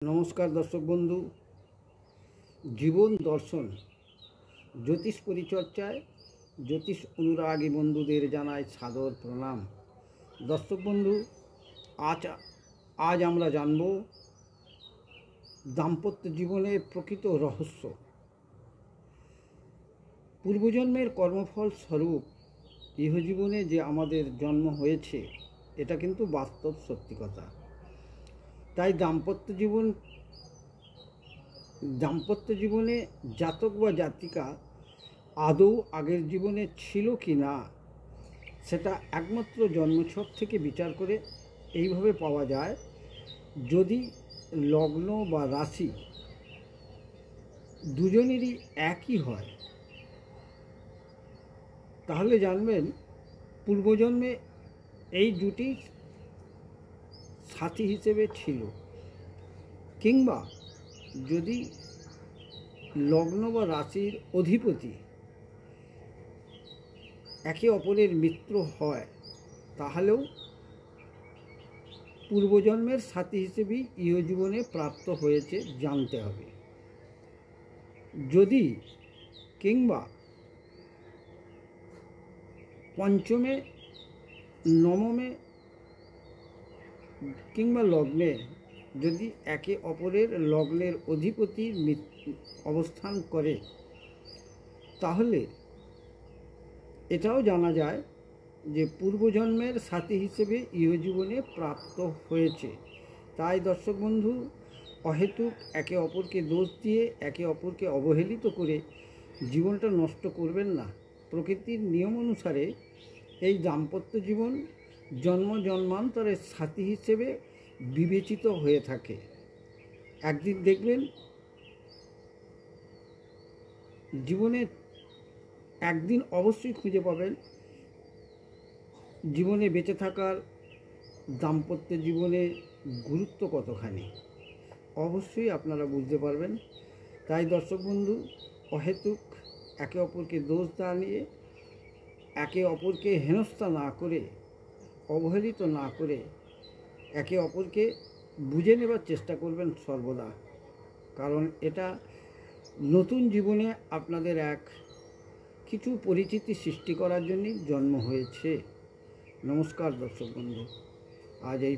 নমস্কার দর্শক বন্ধু। জীবন দর্শন জ্যোতিষ পরিচর্যায় জ্যোতিষ অনুরাগী বন্ধুদের জানাই সাদর প্রণাম। দর্শক বন্ধু, আজ আমরা জানব দাম্পত্য জীবনের প্রকৃত রহস্য। পূর্বজন্মের কর্মফল স্বরূপ ইহজীবনে যে আমাদের জন্ম হয়েছে, এটা কিন্তু বাস্তব সত্যি কথা। তাই দাম্পত্য জীবনে জাতক বা জাতিকা আদৌ আগের জীবনে ছিল কি না, সেটা একমাত্র জন্মছক থেকে বিচার করে এইভাবে পাওয়া যায়। যদি লগ্ন বা রাশি দুজনেরই একই হয়, তাহলে জানবেন পূর্বজন্মে এই দুটি সাথী হিসেবে ছিল। কিংবা যদি লগ্ন বা রাশির অধিপতি একে অপরের মিত্র হয়, তাহলেও পূর্বজন্মের সাথী হিসেবেই ইহজীবনে প্রাপ্ত হয়েছে জানতে হবে। যদি কিংবা পঞ্চমে, নবমে কিংবা লগ্নে যদি একে অপরের লগ্নের অধিপতির অবস্থান করে, তাহলে এটাও জানা যায় যে পূর্বজন্মের সাথী হিসেবে ইহজীবনে প্রাপ্ত হয়েছে। তাই দর্শক বন্ধু, অহেতুক একে অপরকে দোষ দিয়ে একে অপরকে অবহেলিত করে জীবনটা নষ্ট করবেন না। প্রকৃতির নিয়ম অনুসারে এই দাম্পত্য জীবন জন্ম জন্মান্তরের সাথী হিসেবে বিবেচিত হয়ে থাকে। একদিন দেখবেন জীবনে একদিন অবশ্যই খুঁজে পাবেন জীবনে বেঁচে থাকার দাম্পত্য জীবনের গুরুত্ব কতখানি, অবশ্যই আপনারা বুঝতে পারবেন। তাই দর্শক বন্ধু, অহেতুক একে অপরকে দোষ না নিয়ে, একে অপরকে হেনস্থা না করে, অবহেলিত না করে একে অপরকে বুঝে নেবার চেষ্টা করবেন সর্বদা। কারণ এটা নতুন জীবনে আপনাদের কিছু পরিচিতি সৃষ্টি করার জন্যই জন্ম হয়েছে। নমস্কার দর্শক বন্ধু, আজ এই